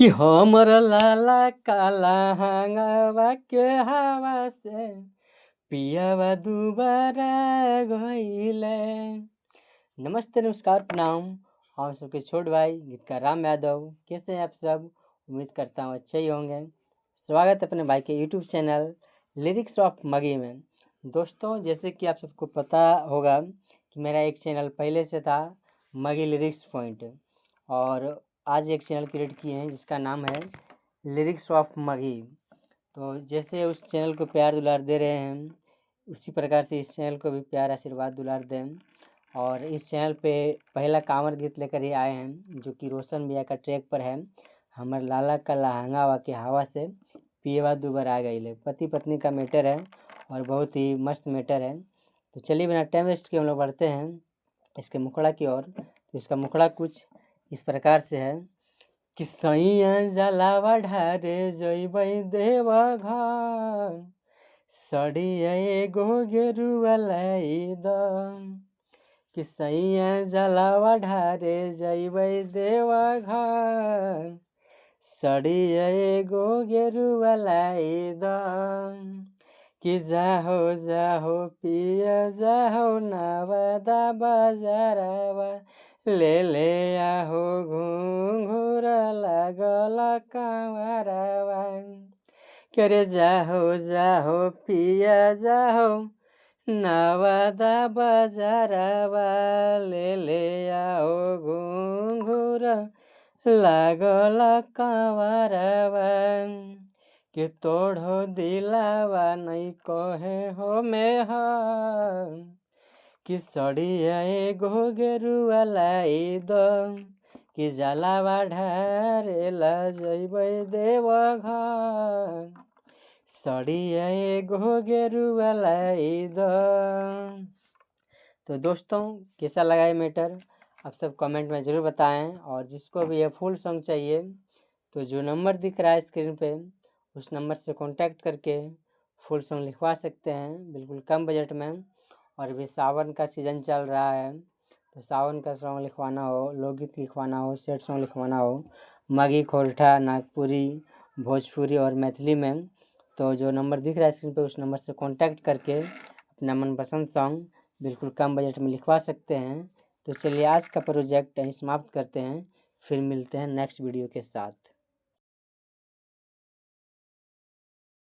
कि हमर लाला काला हंगवा के हवा से पियावा दुबारा गइले। नमस्ते, नमस्कार, प्रणाम। हम सबके छोट भाई गीतकार राम यादव। कैसे हैं आप सब? उम्मीद करता हूँ अच्छे ही होंगे। स्वागत है अपने भाई के यूट्यूब चैनल लिरिक्स ऑफ मगी में। दोस्तों, जैसे कि आप सबको पता होगा कि मेरा एक चैनल पहले से था, मगी लिरिक्स पॉइंट, और आज एक चैनल क्रिएट किए हैं जिसका नाम है लिरिक्स ऑफ मगी। तो जैसे उस चैनल को प्यार दुलार दे रहे हैं, उसी प्रकार से इस चैनल को भी प्यार आशीर्वाद दुलार दें। और इस चैनल पे पहला कांवर गीत लेकर ही आए हैं, जो कि रोशन भैया का ट्रैक पर है। हमर लाला का लहंगावा के हवा से पियवा दुबर आ गई। पति पत्नी का मैटर है और बहुत ही मस्त मैटर है। तो चलिए बिना टाइम वेस्ट के हम लोग बढ़ते हैं इसके मुखड़ा की ओर। तो इसका मुखड़ा कुछ इस प्रकार से है कि सैया जलावा ढारे जइबै देवा घर, सड़िया एगो गेरुआ लाई द। कि सैया जलावा ढारे जइबै देवा घर, सड़िया एगो गेरुआ लाई द। कि जाहो जाहो पिया जाहो नवादा बाजारवा, ले आहो घुंघुर लागल कांवरवा। करे जाहो जाहो पिया जाहो नवादा बाजारवा, ले आओ घुंघुर लागल कांवरवा। कि तोड़ो दिलावा नहीं कहे हो में कि सड़िया एगो गेरुआ लाई द। कि जलावा ढारेला जइबै देवा घर, सड़िया एगो गेरुआ लाई द। तो दोस्तों, कैसा लगा ये मैटर आप सब कमेंट में ज़रूर बताएं। और जिसको भी ये फुल सॉन्ग चाहिए तो जो नंबर दिख रहा है स्क्रीन पे, उस नंबर से कांटेक्ट करके फुल सॉन्ग लिखवा सकते हैं, बिल्कुल कम बजट में। और अभी सावन का सीज़न चल रहा है, तो सावन का सॉन्ग लिखवाना हो, लोकगीत लिखवाना हो, सेट सॉन्ग लिखवाना हो, मगी, खोरठा, नागपुरी, भोजपुरी और मैथिली में, तो जो नंबर दिख रहा है स्क्रीन पे, उस नंबर से कांटेक्ट करके अपना मनपसंद सॉन्ग बिल्कुल कम बजट में लिखवा सकते हैं। तो चलिए आज का प्रोजेक्ट यहीं समाप्त करते हैं, फिर मिलते हैं नेक्स्ट वीडियो के साथ।